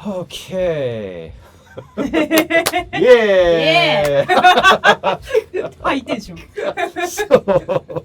Okay. Yeah! High tension. So,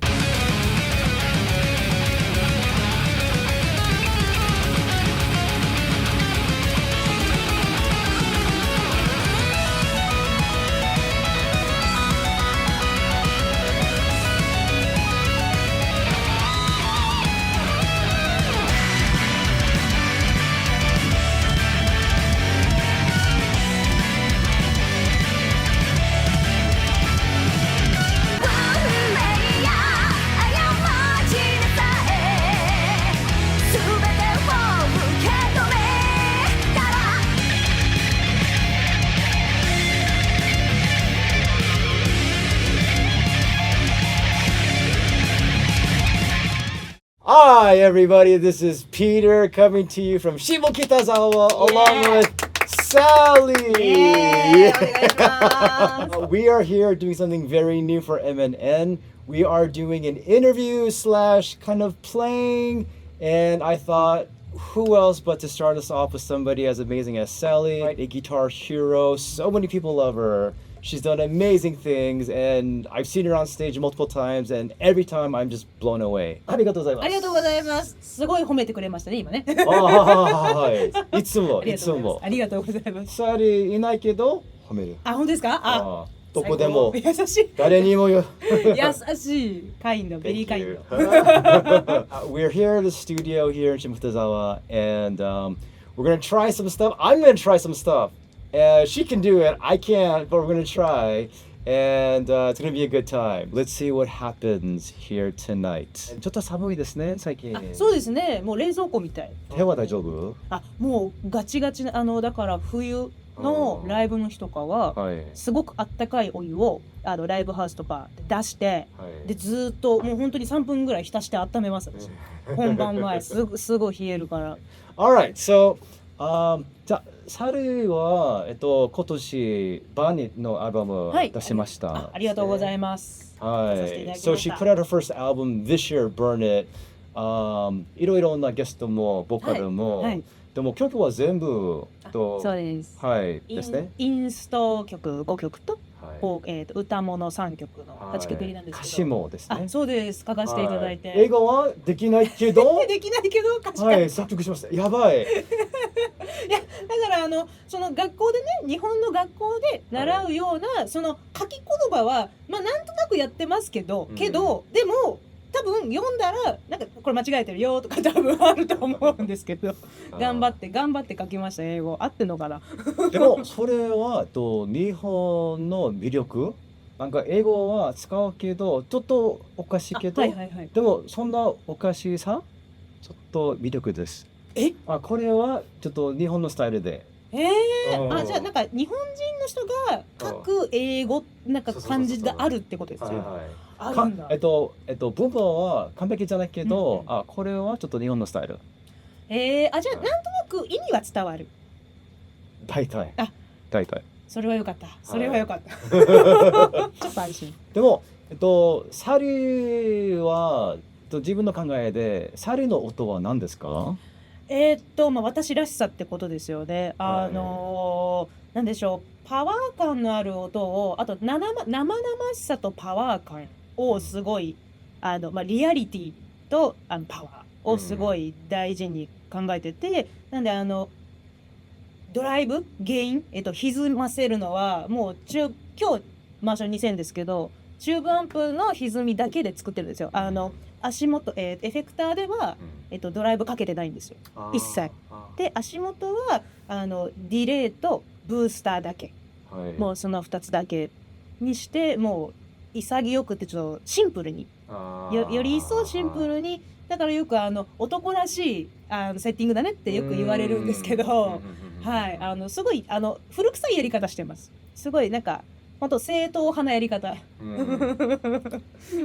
Hi everybody, this is Peter coming to you from Shimokitazawa along with Sally. We are here doing something very new for MNN. We are doing an interview slash kind of playing, and I thought, who else but to start us off with somebody as amazing as Sally, a guitar hero. So many people love her. She's done amazing things, and I've seen her on stage multiple times, and every time I'm just blown away. ありがとうございます。ありがとうございます。すごい褒めてくれましたね、今ね。はい。いつも、いつも。ありがとうございます。サリいないけど褒める。あ、本当ですか？あ、どこでも。優しい。誰にも優しい。kind, very kind. We're here at the studio here in Shimokitazawa, and we're gonna try some stuff. I'm gonna try some stuff. She can do it. I can't, but we're gonna try, and it's gonna be a good time. Let's see what happens here tonight. ちょっと寒いですね、最近。そうですね。もう冷蔵庫みたい。手は大丈夫？もうガチガチなだから冬のライブの日とかはすごくあったかいお湯をライブハウスとかで出して、でずっともう本当に3分ぐらい浸して温めます。本番前すごい冷えるから。Alright, soじゃあ春は今年バニのアルバム出しました。ありがとうございます。はい。So she put out her first album this year, Burn It. いろいろなゲストもボーカルも、でも曲は全部とそうです。はいですね。インスト曲5曲と、歌物3曲の8曲入りなんですけど。歌詞もですね。そうです。書かせていただいて。英語はできないけどできないけど歌詞はい作曲しました。やばい。いやだからその学校でね、日本の学校で習うような、その書き言葉はまあなんとなくやってますけど、でも多分読んだらなんかこれ間違えてるよとか多分あると思うんですけど、頑張って書きました。英語合ってんのかな。でもそれは日本の魅力、なんか英語は使うけどちょっとおかしいけど、でもそんなおかしさちょっと魅力です。これはちょっと日本のスタイルで。じゃあなんか日本人の人が書く英語なんか感じがあるってことですね。文法は完璧じゃないけど、これはちょっと日本のスタイル。じゃあなんとなく意味は伝わる。大体。それはよかった。ちょっと安心。でもサリは自分の考えでサリの音は何ですか？私らしさってことですよね。なんでしょう、パワー感のある音を、あと生々しさとパワー感をすごいリアリティとパワーをすごい大事に考えてて、なんでドライブゲイン歪ませるのはもう今日マーシャル2000ですけど、チューブアンプの歪みだけで作ってるんですよ。足元、エフェクターでは、ドライブかけてないんですよ、一切。で足元はディレイとブースターだけ、もうその2つだけにして、もう潔くってちょっとシンプルに、より一層シンプルに。だからよく男らしいセッティングだねってよく言われるんですけど、すごい古臭いやり方してます。すごいなんか本当正統派なやり方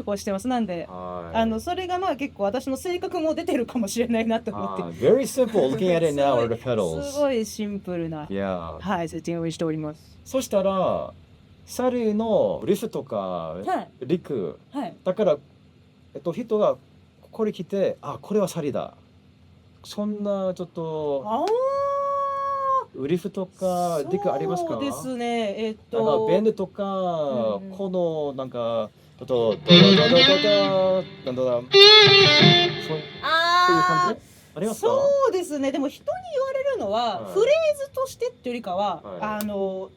をしてます。なんでそれがまあ結構私の性格も出てるかもしれないなと思って。Very simple. Looking at it now are the pedals. すごいシンプルなセッティングをしております。そしたらサリのリフとかリク、だから人がここに来てこれはサリだ。そんなちょっとリフとかディックありますか？そうですね。なんかベンドとか、このなんかドドドドドドドなんだろう、そういう感じありますか？そうですね。でも人に言われるのは、フレーズとしてっていうよりかは、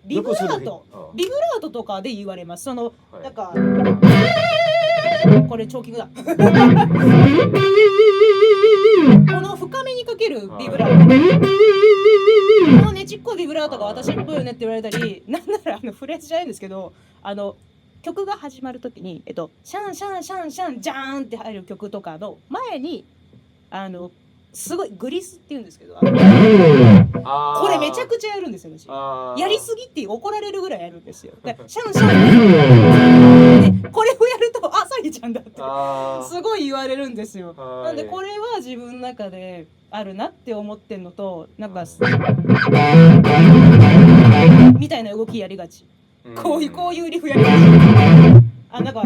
ビブラートとかで言われます。その、なんかこれチョーキングだ。この深めにかけるビブラート。このねちっこいビブラートが私っぽいよねって言われたり、なんならフレーズじゃないんですけど、曲が始まるときに、シャンシャンシャンシャンジャーンって入る曲とかの前に、すごいグリスって言うんですけど、これめちゃくちゃやるんですよ、私。やりすぎって怒られるぐらいやるんですよ。シャンシャンでこれをやると、あ、サリちゃんだってすごい言われるんですよ。なんでこれは自分の中であるなって思ってんのと、なんかみたいな動きやりがち。こういうリフやりがち。なんか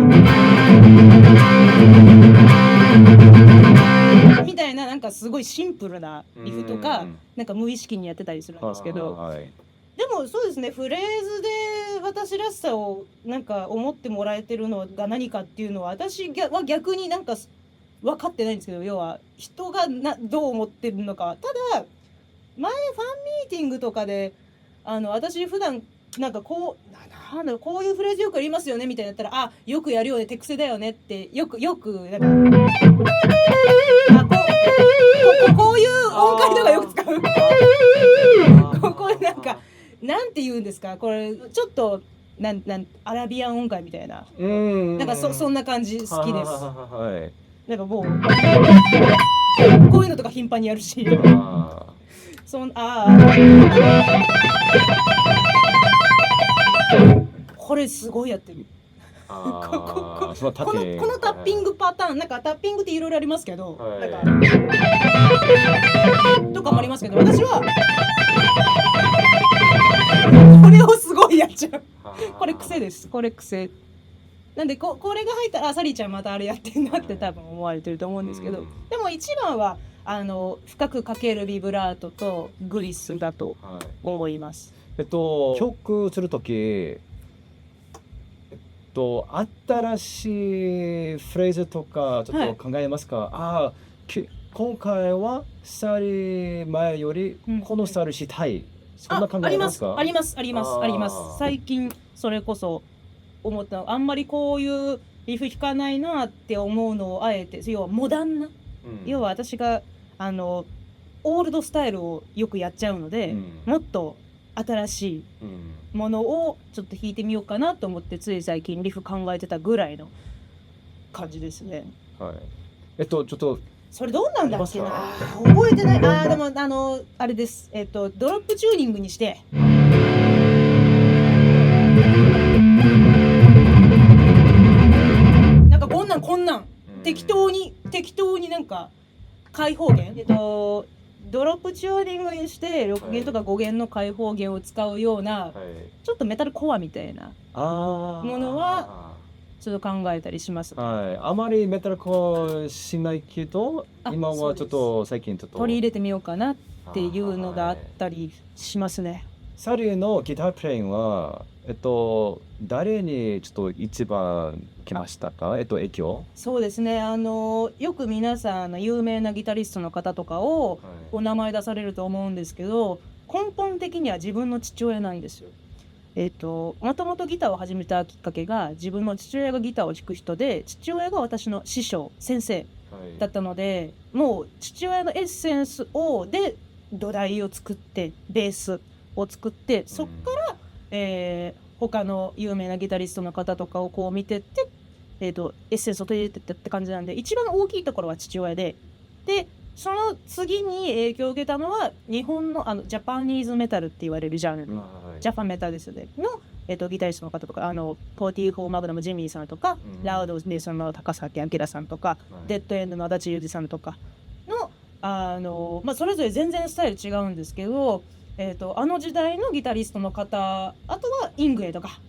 みたいな、なんかすごいシンプルなリフとか、なんか無意識にやってたりするんですけど、でもそうですね、フレーズで私らしさをなんか思ってもらえてるのが何かっていうのは、私は逆になんか分かってないんですけど、要は人がどう思ってるのか。ただ前ファンミーティングとかで私普段なんかこういうフレーズよくやりますよねみたいなやったら、あ、よくやるよね、手癖だよねってよくなんかこういう音階とかよく使う。これなんて言うんですか、これちょっとアラビアン音階みたいな、なんかそんな感じ好きです。なんかもうこういうのとか頻繁にやるし、これすごいやってる。このタッピングパターン、なんかタッピングっていろいろありますけど、なんかとかもありますけど、私はこれをすごいやっちゃう。これ癖です。これ癖。なんでこれが入ったら、サリーちゃんまたあれやってんなって多分思われてると思うんですけど、でも一番は深くかけるビブラートとグリスだと思います。曲するとき、新しいフレーズとかちょっと考えますか？今回はスタイル前よりこのスタイルしたい。そんな考えますか？あります。最近それこそ思ったの、あんまりこういうリフ弾かないなって思うのをあえて、要はモダンな、要は私がオールドスタイルをよくやっちゃうので、もっと新しいものをちょっと弾いてみようかなと思って、つい最近リフ考えてたぐらいの感じですね。ちょっとそれどうなんだっけな、覚えてない。でもあれです。ドロップチューニングにして、なんかこんなん適当になんか開放弦、ドロップチューニングにして6弦とか5弦の開放弦を使うような、ちょっとメタルコアみたいなものはちょっと考えたりします。あまりメタルコアしないけど、今はちょっと最近ちょっと取り入れてみようかなっていうのがあったりしますね。サリーのギタープレインは誰にちょっと一番来ましたか？影響？そうですね。よく皆さん有名なギタリストの方とかをお名前出されると思うんですけど、根本的には自分の父親なんですよ。もともとギターを始めたきっかけが、自分の父親がギターを弾く人で、父親が私の師匠先生だったので、もう父親のエッセンスで土台を作って、ベースを作って、そっから、他の有名なギタリストの方とかをこう見てって、エッセンスを取り入れてって感じなんで、一番大きいところは父親で、その次に影響を受けたのは日本のジャパニーズメタルって言われるジャンル、ジャパンメタルですねの、ギタリストの方とか、44マグナムジミーさんとか、ラウドネイソンの高崎明さんとか、デッドエンドの足立裕二さんとかの、それぞれ全然スタイル違うんですけど、あの時代のギタリストの方、あとはイングエとか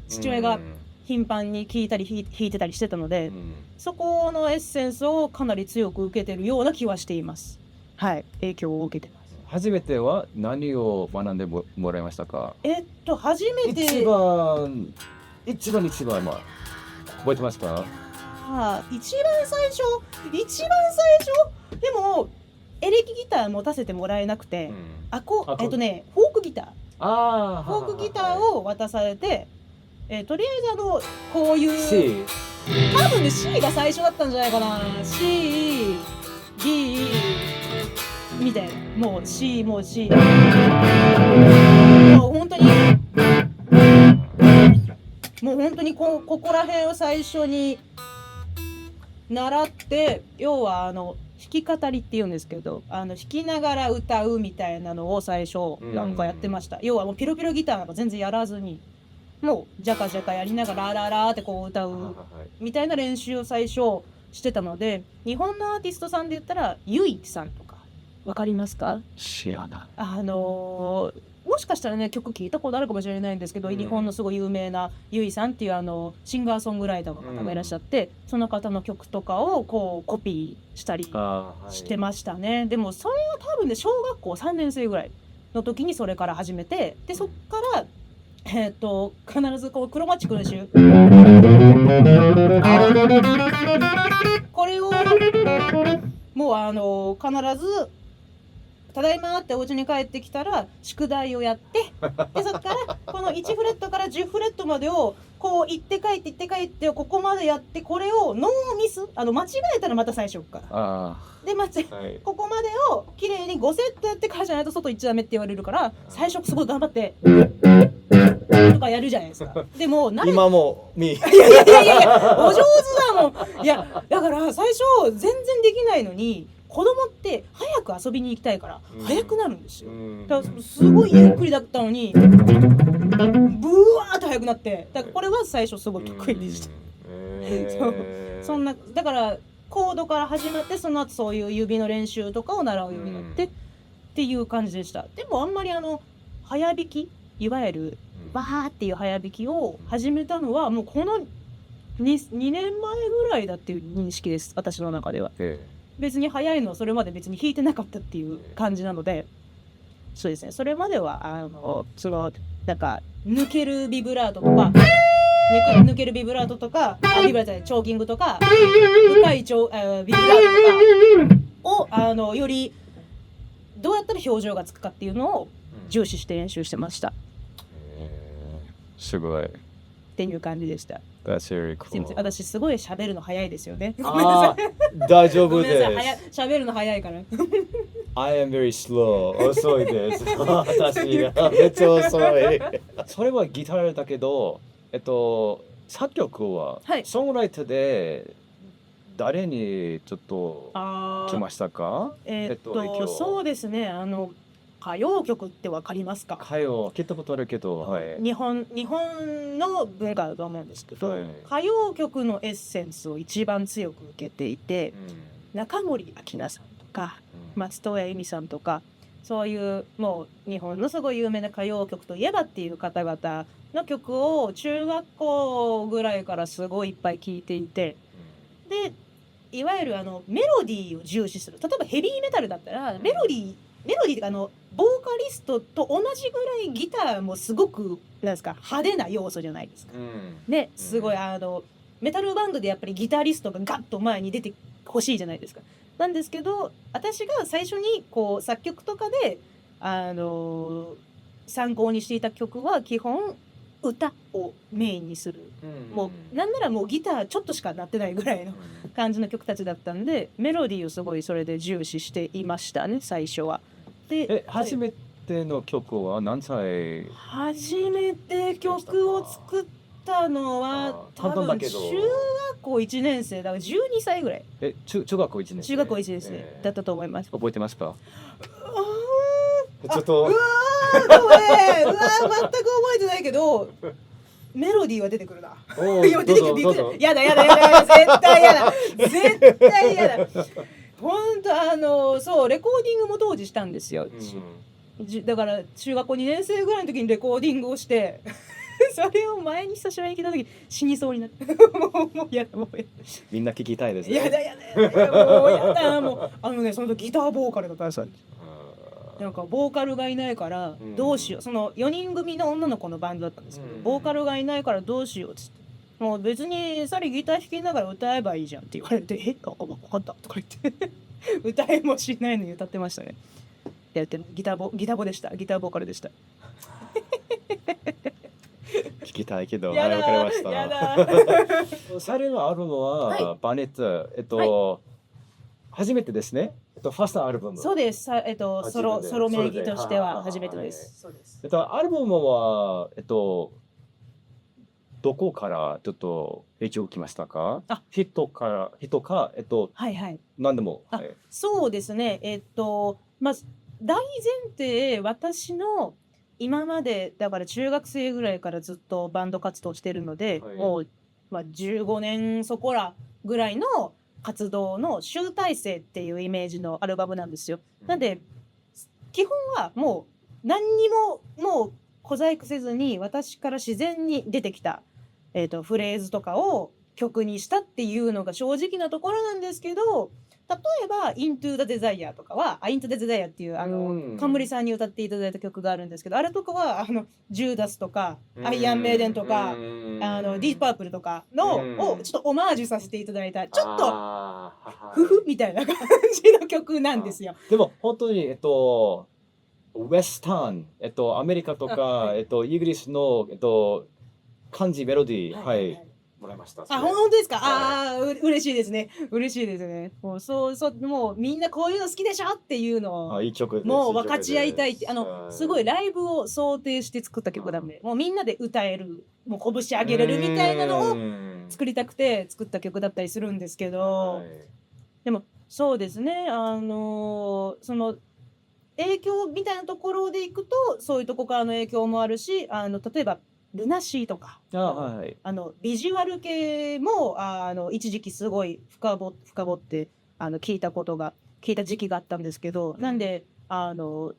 父親が頻繁に聴いたり弾いてたりしてたので、そこのエッセンスをかなり強く受けてるような気はしています。影響を受けてます。初めては何を学んでもらいましたか？初めて一番まあ覚えてますか？一番最初でもエレキギター持たせてもらえなくて、フォークギターを渡されて、とりあえずこういう C 多分ね C が最初だったんじゃないかな。 C D みたいな、もう C もう C もう本当にここら辺を最初に習って、要は弾き語りっていうんですけど、弾きながら歌うみたいなのを最初なんかやってました。要はもうピロピロギターなんか全然やらずに、もうジャカジャカやりながらララーってこう歌うみたいな練習を最初してたので、日本のアーティストさんで言ったらゆいさんとかわかりますか？知らない。もしかしたらね曲聞いたことあるかもしれないんですけど、日本のすごい有名なゆいさんっていうシンガーソングライターの方がいらっしゃって、その方の曲とかをこうコピーしたりしてましたね。でもそれは多分ね小学校3年生ぐらいの時にそれから始めて、でそっから必ずこうクロマチックの練習、これをもう必ずただいまってお家に帰ってきたら宿題をやって、でそっからこの1フレットから10フレットまでをこう行って帰ってここまでやって、これをノーミス間違えたらまた最初からでここまでを綺麗に5セットやってからじゃないと外行っちゃダメって言われるから、最初すごい頑張ってとかやるじゃないですか。でも今もいやお上手だもん。いやだから最初全然できないのに、子供って早く遊びに行きたいから早くなるんですよ。だからすごいゆっくりだったのにブワーっと早くなって、だからこれは最初すごい得意でした。そんなだからコードから始まって、その後そういう指の練習とかを習うようになってっていう感じでした。でもあんまり早弾き、いわゆるバーっていう早弾きを始めたのはもうこの 2年前ぐらいだっていう認識です、私の中では。別に早いのはそれまで別に弾いてなかったっていう感じなので、そうですね、それまではそのなんか抜けるビブラートとか抜けるビブラートとかビブラートでチョーキングとか深いビブラートとかをよりどうやったら表情がつくかっていうのを重視して練習してました。すごいっていう感じでした。That's very cool. 私すごい喋るの早いですよね。ごめんなさい。大丈夫です。喋るの早いから。I am very slow. 遅いです。私がめっちゃ遅い。それはギターだけど、作曲は、ソングライターで誰にちょっと来ましたか？そうですね。歌謡曲ってわかりますか？歌謡聞いたことあるけど、日本の文化だと思うんですけど、歌謡曲のエッセンスを一番強く受けていて、中森明菜さんとか、松任谷由実さんとか、そういうもう日本のすごい有名な歌謡曲といえばっていう方々の曲を中学校ぐらいからすごいいっぱい聴いていて、でいわゆるメロディーを重視する。例えばヘビーメタルだったらメロディーっていうかボーカリストと同じぐらいギターもすごくなんですか派手な要素じゃないですか。ね、すごいメタルバンドでやっぱりギタリストがガッと前に出てほしいじゃないですか。なんですけど、私が最初にこう作曲とかで参考にしていた曲は基本歌をメインにする、もうなんならもうギターちょっとしか鳴ってないぐらいの感じの曲たちだったんで、メロディーをすごいそれで重視していましたね、最初は。で初めての曲は何歳？初めて曲を作ったのは多分中学校1年生だから12歳ぐらい。中学校1年生？中学校1年生だったと思います。覚えてますか？ちょっとごめん、全く覚えてないけどメロディーは出てくるな。今出てきてびっくり。やだ絶対やだ。本当そうレコーディングも当時したんですよ。だから中学校2年生ぐらいの時にレコーディングをしてそれを前に久しぶりに聞いた時死にそうになってもうやだみんな聞きたいですね。やだもうやだもうねその時ギターボーカルだったんですよ。なんかボーカルがいないからどうしよう、その4人組の女の子のバンドだったんですけど、ボーカルがいないからどうしようっつって、もう別にさりギター弾きながら歌えばいいじゃんって言われて、分かったとか言って歌えもしないのに歌ってましたね。やってギターボでした。ギターボーカルでした。聞きたいけど、やだわかりました。やだサルのアルバムは、バネット、初めてですね。ファーストアルバム。そうです。ソロ名義としては初めてです。そうです。アルバムは、どこからちょっと影響を受けましたか？人か、はいはい。何でも。そうですね。まず大前提、私の今までだから中学生ぐらいからずっとバンド活動してるので、もう、15年そこらぐらいの活動の集大成っていうイメージのアルバムなんですよ。なんで基本はもう何にももう小細工せずに私から自然に出てきた、フレーズとかを曲にしたっていうのが正直なところなんですけど、例えば「Into the Desire」とかは「Into the Desire」っていう冠さんに歌っていただいた曲があるんですけど、あれとかはジューダスとかアイアンメイデンとかディープパープルとかのをちょっとオマージュさせていただいた、ちょっとフフみたいな感じの曲なんですよ。でも本当にウエスタン、アメリカとか、イギリスの、漢字メロディー、もらいました。本当ですか？嬉しいですね。嬉しいですね。もうもうみんなこういうの好きでしょっていうのをいい曲です。もう分かち合いたいって、すごいライブを想定して作った曲なんで、もうみんなで歌える、もう拳上げれるみたいなのを作りたくて作った曲だったりするんですけど、でもそうですね、その影響みたいなところでいくとそういうとこからの影響もあるし、例えばルナシーとかビジュアル系も一時期すごい深掘って聞いた時期があったんですけど、なんで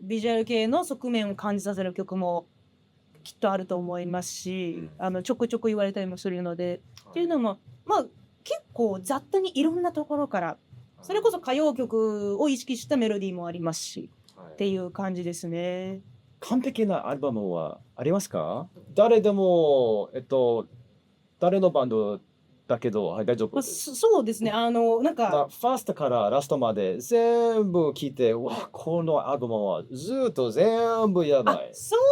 ビジュアル系の側面を感じさせる曲もきっとあると思いますし、ちょくちょく言われたりもするので、っていうのも結構雑多にいろんなところから、それこそ歌謡曲を意識したメロディーもありますし、っていう感じですね。完璧なアルバムはありますか？誰でも、誰のバンドだけど、大丈夫です。そうですね。なんか、ファーストからラストまで全部聞いて、このアルバムはずっと全部やばい。そうい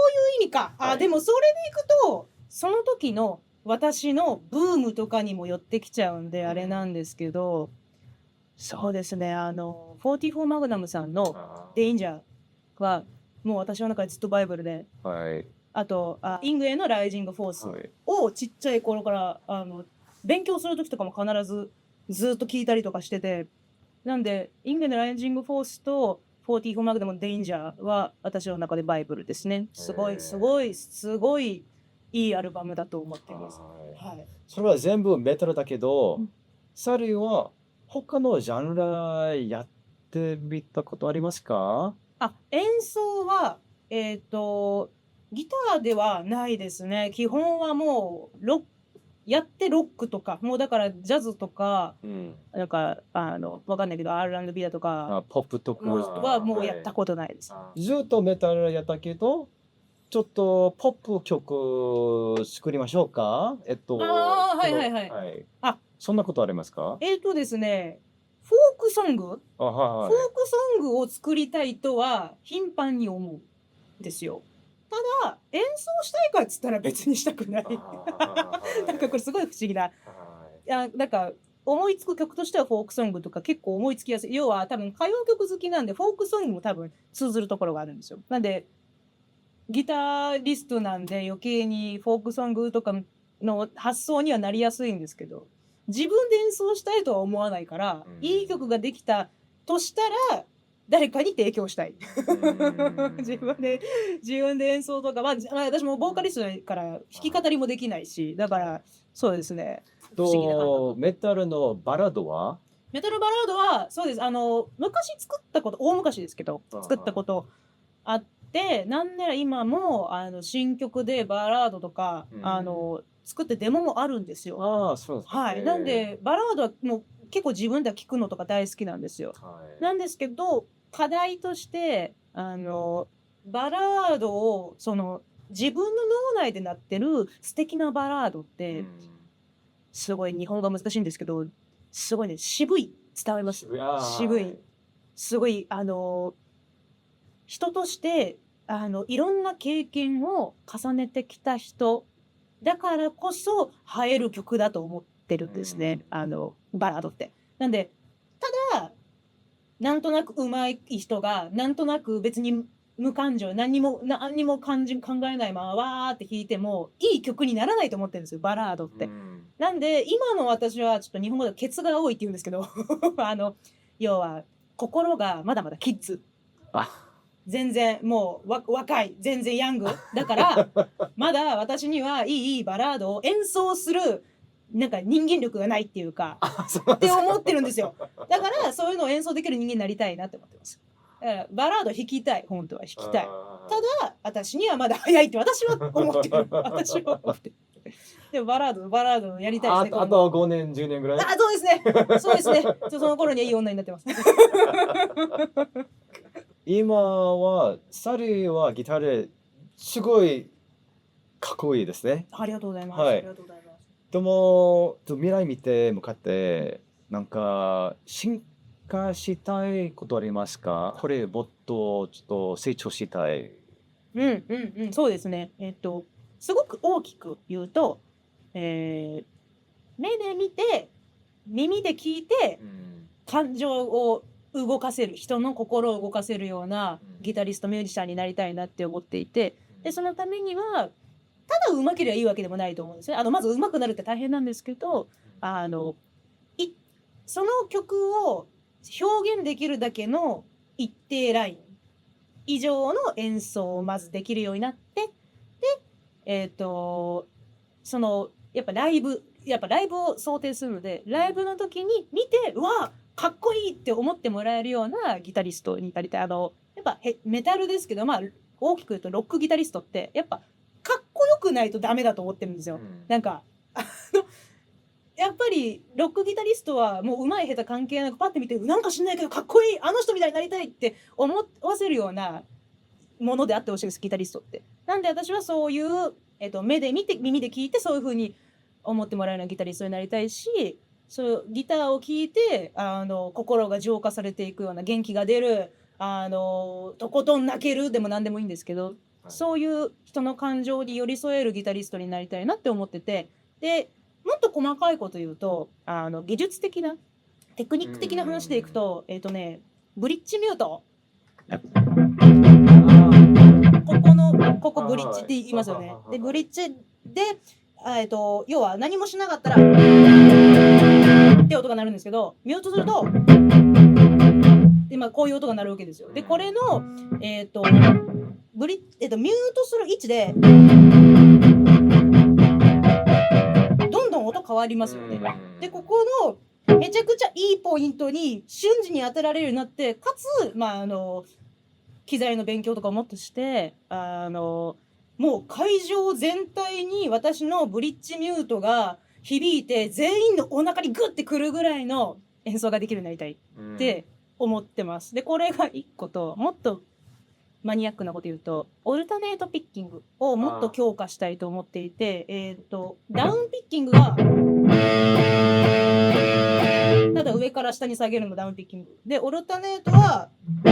う意味か。でもそれでいくと、その時の私のブームとかにも寄ってきちゃうんで、あれなんですけど、そうですね。44マグナムさんのデインジャーは、もう私の中でずっとバイブルで、あとイングへのライジングフォースをちっちゃい頃から勉強する時とかも必ずずっと聞いたりとかしてて、なんでイングへのライジングフォースと44マグナムのデインジャーは私の中でバイブルですね。すごいいいアルバムだと思っています。それは全部メタルだけど、サリーは他のジャンルやってみたことありますか？演奏はギターではないですね。基本はもうロックとか、もうだからジャズとか、なんかわかんないけど R&B だとかポップとかはもうやったことないです。ずっとメタルやったけど、ちょっとポップ曲作りましょうか？そんなことありますか？ですね、フォークソングを作りたいとは頻繁に思うんですよ。ただ演奏したいかっつったら別にしたくない。なんかこれすごい不思議な。なんか思いつく曲としてはフォークソングとか結構思いつきやすい。要は多分歌謡曲好きなんでフォークソングも多分通ずるところがあるんですよ。なんでギタリストなんで余計にフォークソングとかの発想にはなりやすいんですけど、自分で演奏したいとは思わないから、いい曲ができたとしたら誰かに提供したい。自分で演奏とか、私もボーカリストだから弾き語りもできないし、だからそうですね。メタルのバラードはそうです。昔作ったこと、大昔ですけど作ったことあって、なんなら今も新曲でバラードとか作ってデモもあるんですよ。なんでバラードはもう結構自分では聴くのとか大好きなんですよ。なんですけど、課題としてバラードを自分の脳内で鳴ってる素敵なバラードってすごい日本語が難しいんですけど、すごいね、渋い、伝わります。渋い、すごい人としていろんな経験を重ねてきた人だからこそ映える曲だと思ってるんですね、バラードって。なんでただなんとなく上手い人がなんとなく別に無感情何にも考えないままわーって弾いてもいい曲にならないと思ってるんですよ、バラードって。なんで今の私はちょっと日本語でケツが多いって言うんですけど要は心がまだまだキッズ、全然もう若い、全然ヤングだからまだ私にはいいバラードを演奏するなんか人間力がないっていうかって思ってるんですよ。だからそういうのを演奏できる人間になりたいなって思ってます。だからバラード弾きたい、本当は弾きたい。ただ私にはまだ早いって私は思ってる。私は思ってる。でもバラードやりたいですね。あと5年10年ぐらい。そうですね。そうですね。その頃にはいい女になってます。今はサリはギターですごいかっこいいですね。ありがとうございます。はい、ありがとうございます。でも未来見て向かってなんか進化したいことありますか？これもっとちょっと成長したい。そうですね。すごく大きく言うと、目で見て耳で聞いて、感情を動かせる、人の心を動かせるようなギタリストミュージシャンになりたいなって思っていて、でそのためにはただ上手ければいいわけでもないと思うんですね。まず上手くなるって大変なんですけど、その曲を表現できるだけの一定ライン以上の演奏をまずできるようになって、でやっぱライブを想定するので、ライブの時に見てうわかっこいいって思ってもらえるようなギタリストになりたい。やっぱメタルですけど、大きく言うとロックギタリストってやっぱかっこよくないとダメだと思ってるんですよ。なんかやっぱりロックギタリストはもう上手い下手関係なくパッて見てなんか知んないけどかっこいい、あの人みたいになりたいって思わせるようなものであってほしいです、ギタリストって。なんで私はそういう、目で見て耳で聞いてそういう風に思ってもらえるようなギタリストになりたいし、そうギターを聴いて心が浄化されていくような、元気が出るとことん泣けるでも何でもいいんですけど、そういう人の感情に寄り添えるギタリストになりたいなって思ってて、でもっと細かいこと言うと技術的なテクニック的な話でいくとブリッジミュート、ここブリッジって言いますよね。でブリッジで要は何もしなかったらって音が鳴るんですけど、ミュートすると今こういう音が鳴るわけですよ。でこれのミュートする位置でどんどん音変わりますよね。でここのめちゃくちゃいいポイントに瞬時に当てられるようになって、かつ機材の勉強とかをもっとしてもう会場全体に私のブリッジミュートが響いて全員のお腹にグッてくるぐらいの演奏ができるようになりたいって思ってます。でこれが1個と、もっとマニアックなこと言うとオルタネートピッキングをもっと強化したいと思っていて、ダウンピッキングはただ上から下に下げるのダウンピッキングで、オルタネートはこ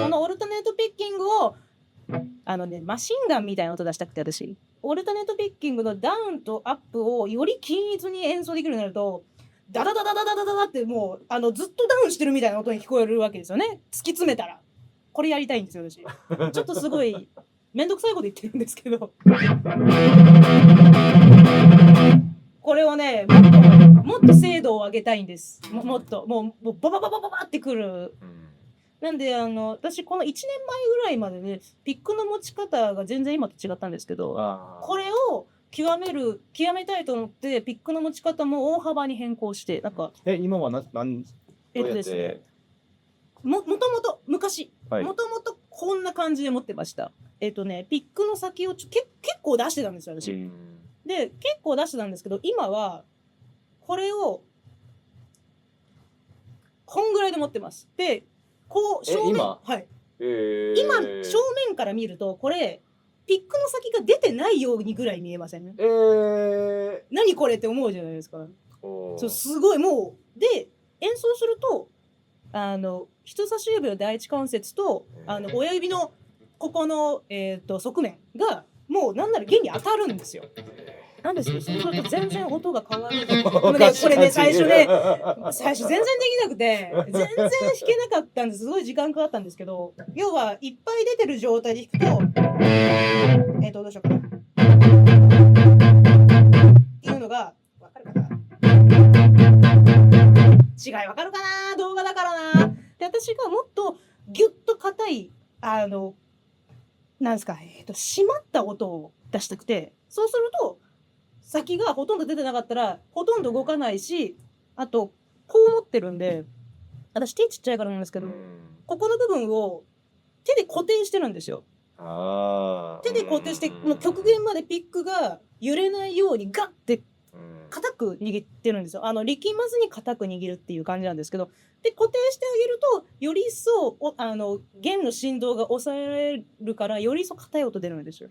のオルタネートピッキングをマシンガンみたいな音出したくて、私オルタネートピッキングのダウンとアップをより均一に演奏できるようになるとダダダダダダダダってもうずっとダウンしてるみたいな音に聞こえるわけですよね。突き詰めたらこれやりたいんですよ私。ちょっとすごいめんどくさいこと言ってるんですけどこれをねもっと精度を上げたいんです。もっともうババババババってくる。なんで私この1年前ぐらいまでねピックの持ち方が全然今と違ったんですけど、これを極めたいと思ってピックの持ち方も大幅に変更して、なんか今はですね、もともと昔もともとこんな感じで持ってました。ピックの先を結構出してたんですよ私。で結構出してたんですけど、今はこれをこんぐらいで持ってます。でこう正面、今はい、今正面から見るとこれピックの先が出てないようにぐらい見えません？何これって思うじゃないですか。そうすごいもうで演奏すると人差し指の第一関節と親指のここの、側面がもうなんなら弦に当たるんですよ。なんですけどそうすると全然音が変わる。これね最初全然できなくて全然弾けなかったんです。すごい時間かかったんですけど、要はいっぱい出てる状態で弾くとどうしようかなっていうのがわかるかな。違いわかるかな、動画だからな。で私がもっとギュッと硬いなんですか締まった音を出したくて、そうすると先がほとんど出てなかったらほとんど動かないし、あとこう持ってるんで私手ちっちゃいからなんですけど、ここの部分を手で固定してるんですよ。手で固定してもう極限までピックが揺れないようにガッて固く握ってるんですよ。力まずに固く握るっていう感じなんですけど、で固定してあげるとより一層弦の振動が抑えられるからより一層硬い音出るんですよ。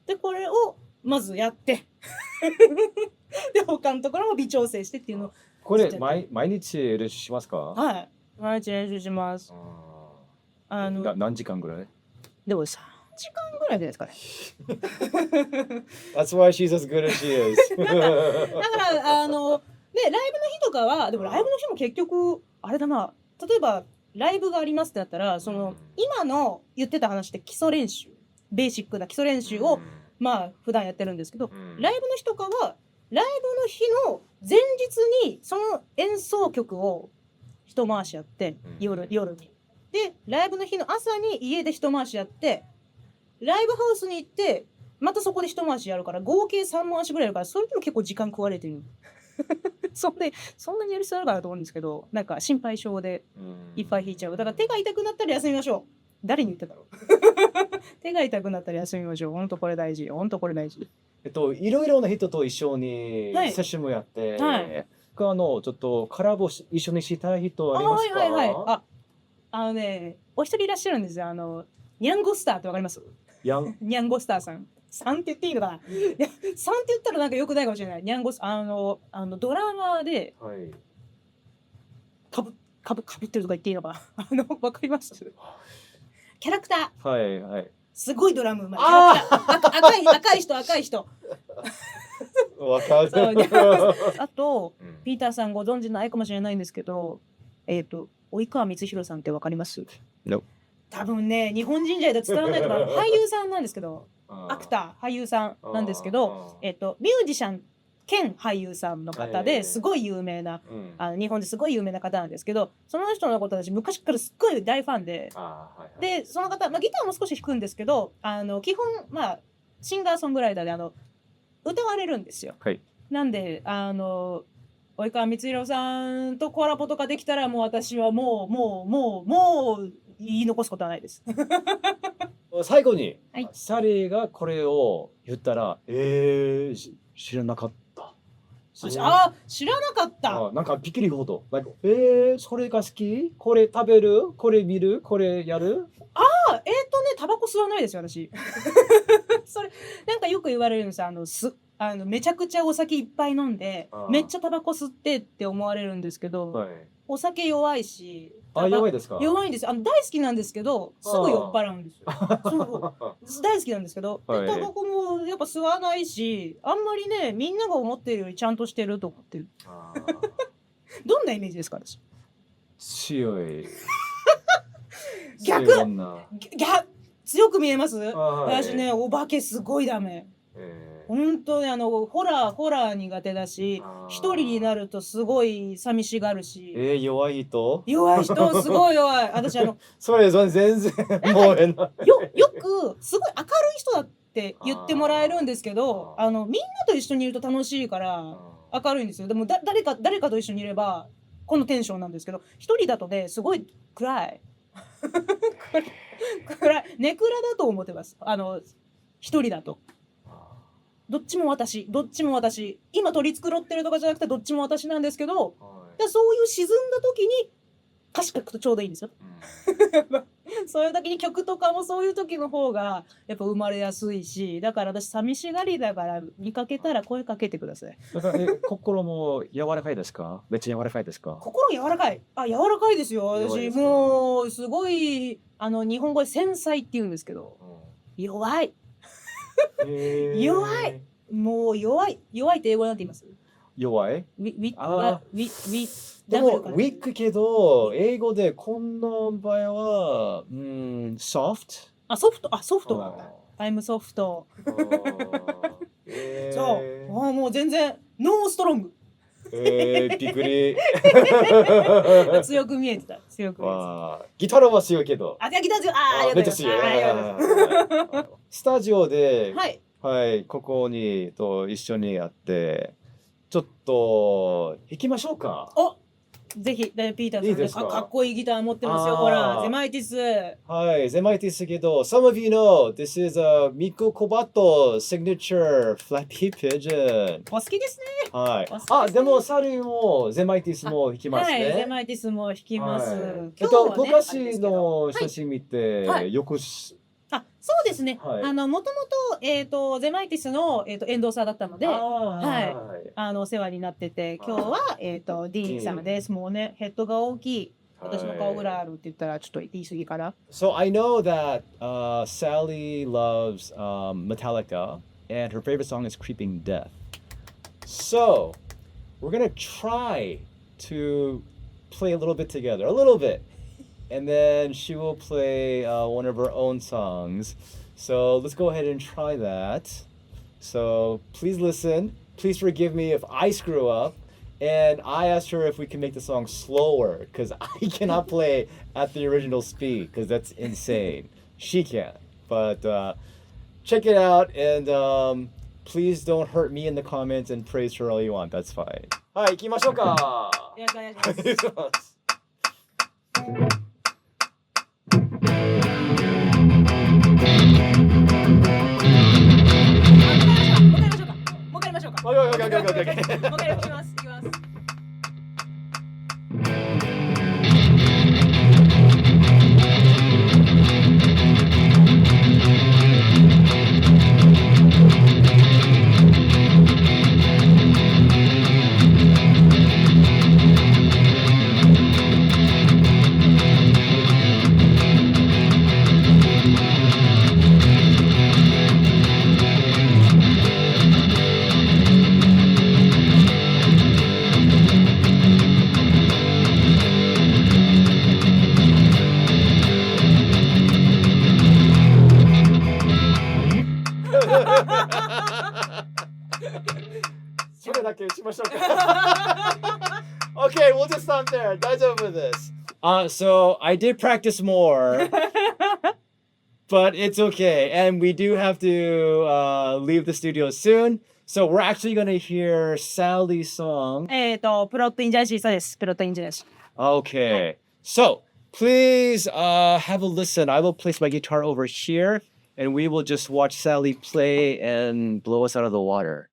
でこれをまずやってで他のところも微調整してっていうのをこれ毎日練習しますか？はい、毎日練習します。何時間ぐらい？でも3時間ぐらいですかね。That's why she's as good as she is. だからライブの日とかはでもライブの日も結局あれだな、例えばライブがありますってなったら今の言ってた話って基礎練習、ベーシックな基礎練習をまあ普段やってるんですけど、ライブの日とかはライブの日の前日にその演奏曲を一回しやって夜にでライブの日の朝に家で一回しやってライブハウスに行ってまたそこで一回しやるから合計3回しぐらいあるから、それでも結構時間食われてる。そんなにやる必要あるかなと思うんですけど、なんか心配性でいっぱい弾いちゃう。だから手が痛くなったら休みましょう。誰に言っただろう。手が痛くなったら休みましょう。本当これ大事。本当これ大事。いろいろな人と一緒にセッションもやって、ちょっとコラボ一緒にしたい人ありますか？お一人いらっしゃるんですよ。ニャンゴスターってわかります？ニャンゴスターさん。さんって言っていいのかな。いや、さんって言ったらなんか良くないかもしれない。ニャンゴスドラマで、かぶってるとか言っていいのかな。わかります？キャラクター。すごいドラムうまい。赤い人。わかる。あと、ピーターさんご存知ないかもしれないんですけど、及川光弘さんってわかります？ No。多分ね、日本人じゃ伝わらないと思う。俳優さんなんですけど、アクター、俳優さんなんですけど、ミュージシャン兼俳優さんの方ですごい有名な、日本ですごい有名な方なんですけど、その人のこと私昔からすっごい大ファンで、で、その方、ギターも少し弾くんですけど、基本、シンガーソングライターで歌われるんですよ。なんで、及川光弘さんとコラボとかできたらもう私はもう言い残すことはないです。最後に、サリーがこれを言ったら、知らなかった。知らなかった。なんかびっくりほど。それが好き？これ食べる？これ見る？これやる？タバコ吸わないですよ、私。それ、なんかよく言われるんですよ。めちゃくちゃお酒いっぱい飲んで、めっちゃタバコ吸ってって思われるんですけど、お酒弱いし。弱いですか？弱いんですよ。大好きなんですけど、すぐ酔っ払うんですよ。大好きなんですけど、タバコもやっぱ吸わないし、あんまりね、みんなが思ってるよりちゃんとしてると思ってる。どんなイメージですか、私？強い。強く見えます？私ね、お化けすごいダメ。本当にホラー苦手だし、一人になるとすごい寂しがるし。弱い人すごい弱い。私それ全然もうよくすごい明るい人だって言ってもらえるんですけど、みんなと一緒にいると楽しいから明るいんですよ。でも誰かと一緒にいればこのテンションなんですけど、一人だとねすごい暗い。ネクラだと思ってます。一人だと。どっちも私。今取り繕ってるとかじゃなくてどっちも私なんですけど、そういう沈んだ時に歌詞書くとちょうどいいんですよ。そういう時に曲とかもそういう時の方がやっぱ生まれやすいし、だから私寂しがりだから見かけたら声かけてください。だから心も柔らかいですか？めっちゃ柔らかいですか？心柔らかい。あ、柔らかいですよ。私もうすごい日本語で繊細って言うんですけど、弱い。弱い。もう弱いって英語なんて言います？弱い？ウィでもウィックけど英語でこの場合はsoft？ ソフトなんだ。I'm soft。そう。もう全然ノーストロング。びっくり。強く見えてた。強く見えてた。ギターは強いけど。ギター強い。めっちゃ強い。スタジオで、はい、ここにと一緒にやって、ちょっと弾きましょうか。ぜひ、ピーターさん、かっこいいギター持ってますよ。ほら、ゼマイティス。はい、ゼマイティスけど、some of you know, this is a Miko Kobato signature flappy pigeon。お好きですね。はい。でも、サルもゼマイティスも弾きますね。はい、ゼマイティスも弾きます。昔の写真見て、よくそうですね。もともと、ゼマイティスの、エンドーサーだったので、お世話になってて、今日は、ディーン様です。もうね、ヘッドが大きい。私の顔ぐらいあるって言ったら、ちょっと言い過ぎかな。So I know that Sally loves Metallica, and her favorite song is Creeping Death. So we're gonna try to play a little bit together, a little bit. And then she will play one of her own songs. So let's go ahead and try that. So please listen. Please forgive me if I screw up. And I asked her if we can make the song slower because I cannot play at the original speed because that's insane. She can. But check it out and please don't hurt me in the comments and praise her all you want. That's fine. はい、行きましょうか。よろしくお願いします。それだけしましょうか。Okay, we'll just stop there. 大丈夫です。So I did practice more, but it's okay. And we do have to leave the studio soon. So we're actually going to hear Sally's song. プロットインジャーシーそうです。プロットインジャーシー。Okay. So please have a listen. I will place my guitar over here, and we will just watch Sally play and blow us out of the water.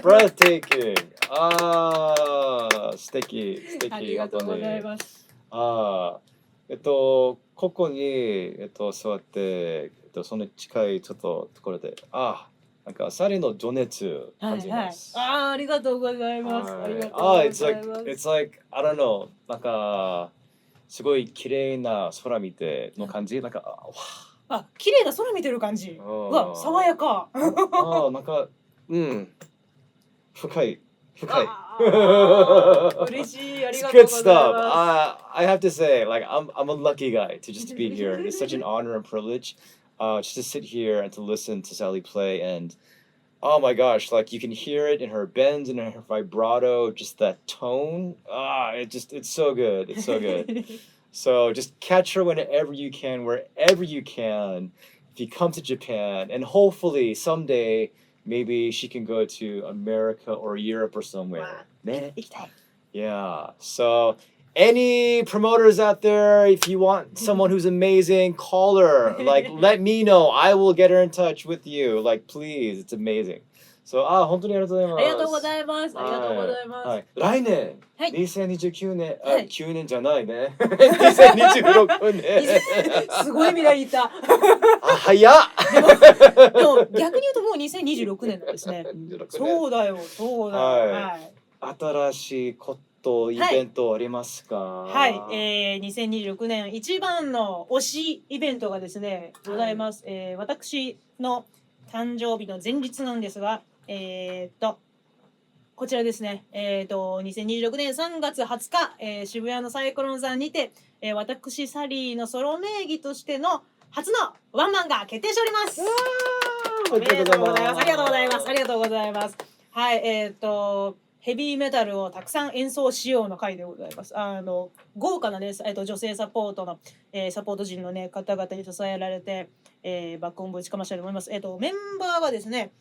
breathtaking. 素敵、素敵。ありがとうございます。ここに、座って、その近いちょっとところで、なんかサリの情熱感じます。ありがとうございます。ありがとうございます。It's like, I don't know, なんか、すごい綺麗な空見ての感じ、なんか、綺麗な空見てる感じ。爽やか。なんか、深い。嬉しい。ありがとうございます。It's good stuff. I have to say, like, I'm a lucky guy to just be here. It's such an honor and privilege, just to sit here and to listen to Sally play. And oh my gosh, like you can hear it in her bends and in her vibrato, just that tone. It's so good. It's so good. So just catch her whenever you can, wherever you can. If you come to Japan, and hopefully someday maybe she can go to America or Europe or somewhere. Yeah. So any promoters out there, if you want someone who's amazing, call her. Like, let me know. I will get her in touch with you. Like, please. It's amazing. So, 本当にありがとうございます。ありがとうございます。ありがとうございます。来年、2029年、9年じゃないね。2026年。すごい未来いた。早っ。でも逆に言うともう2026年なんですね。そうだよ、そうだよ。新しいことイベントありますか？2026年一番の推しイベントがですねございます。私の誕生日の前日なんですが、こちらですね。2026年3月20日、渋谷のサイクロンさんにて、私サリーのソロ名義としての初のワンマンが決定しております。おめでとうございます。ありがとうございます。ありがとうございます。ヘビーメタルをたくさん演奏しようの回でございます。豪華なね、女性サポートの、サポート陣のね、方々に支えられて、バックオンブ打ちかましたいと思います。メンバーはですね、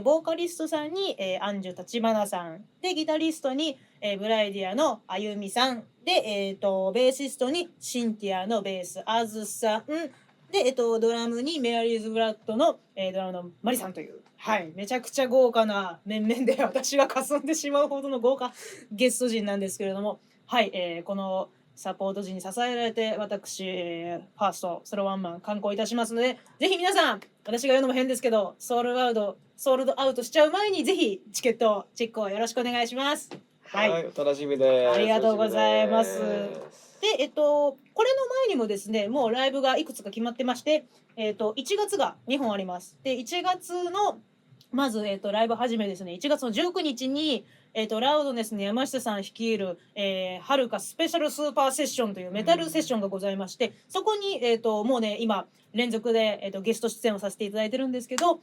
ボーカリストさんに、アンジュ立花さんで、ギタリストに、ブライディアのあゆみさんで、ベーシストにシンティアのベースあずさんで、ドラムにメアリーズ・ブラッドの、ドラムのマリさんという、めちゃくちゃ豪華な面々で私がかすんでしまうほどの豪華ゲスト陣なんですけれども、このサポート陣に支えられて私、ファーストソロワンマン観光いたしますので、ぜひ皆さん、私が言うのも変ですけど、ソールドアウトしちゃう前にぜひチケットチェックをよろしくお願いします。お楽しみです。ありがとうございます。で、これの前にもですね、もうライブがいくつか決まってまして、1月が2本あります。で、1月のまず、ライブ始めですね、1月の19日に、ラウドネスの山下さん率いる、はるかスペシャルスーパーセッションというメタルセッションがございまして、そこに、もうね、今、連続で、ゲスト出演をさせていただいてるんですけど、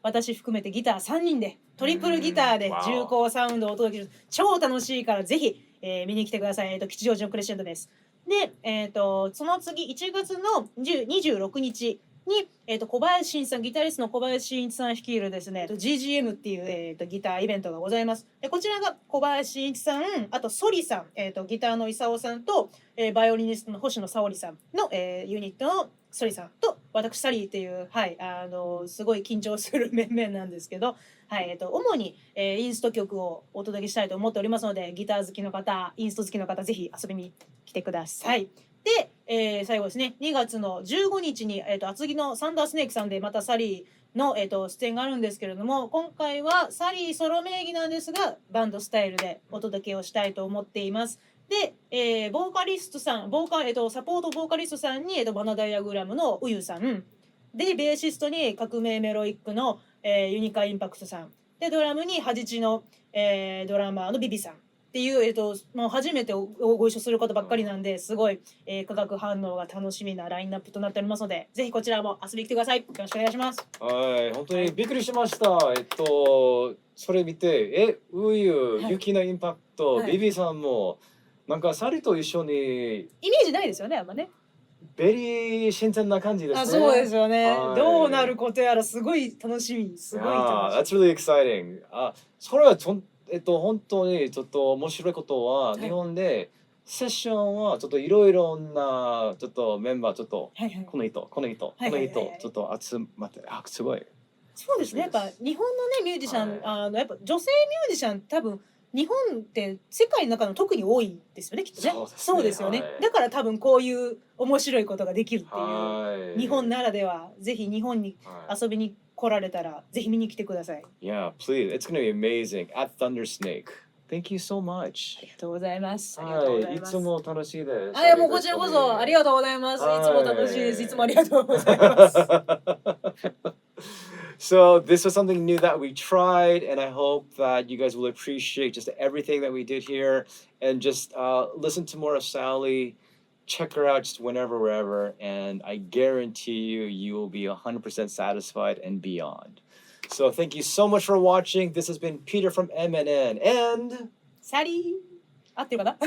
私含めてギター3人で、トリプルギターで重厚サウンドをお届けする、超楽しいからぜひ、見に来てください。吉祥寺のクレッシェンドです。で、その次、1月の26日に、小林慎一さん、ギタリストの小林慎一さん率いるですね、GGM っていう、ギターイベントがございます。でこちらが小林慎一さん、あとソリさん、ギターの功さんと、バイオリニストの星野沙織さんの、ユニットのソリさんと私サリーっていう、すごい緊張する面々なんですけど、主に、インスト曲をお届けしたいと思っておりますので、ギター好きの方、インスト好きの方、ぜひ遊びに来てください。で、最後ですね、2月の15日に、厚木のサンダースネークさんでまたサリーの、出演があるんですけれども、今回はサリーソロ名義なんですが、バンドスタイルでお届けをしたいと思っています。で、ボーカリストさん、サポートボーカリストさんに、バナダイアグラムのウユさん、で、ベーシストに革命メロイックの、ユニカインパクトさん、で、ドラムにハジチの、ドラマーのビビさん。っていう、もう初めてご一緒することばっかりなんで、すごい、化学反応が楽しみなラインナップとなっておりますので、ぜひこちらも遊びに来てください。よろしくお願いします。本当にびっくりしました。それ見て、ウユ、ユキのインパクト、ビビさんも、なんかサリと一緒に。イメージないですよね、あんまね。ベリー新鮮な感じですね。そうですよね。どうなることやらすごい楽しみ。すごい楽しみ。That's really exciting. それは本当にちょっと面白いことは、日本でセッションはちょっといろいろなちょっとメンバーちょっとこの人ちょっと集まってすごいそうですね。やっぱ日本のねミュージシャン、やっぱ女性ミュージシャン多分日本って世界の中の特に多いですよねきっとね。そうですよね。だから多分こういう面白いことができるっていう日本ならでは。ぜひ日本に遊びに来られたらぜひ見に来てください。Yeah, please. It's gonna be amazing at Thunder Snake. Thank you so much. ありがとうございます。はい、いつも楽しいです。いやもうこちらこそありがとうございます。いつも楽しいです。いつもありがとうございます。So this was something new that we tried, and I hope that you guys will appreciate just everything that we did here, and just listen to more of Sally. Check her out just whenever, wherever, and I guarantee you, you will be 100% satisfied and beyond. So thank you so much for watching. This has been Peter from MNN, and Sally. 合ってるかな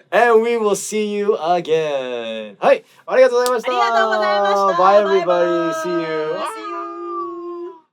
？And we will see you again. はい、ありがとうございました。ありがとうございました。Bye everybody. See you.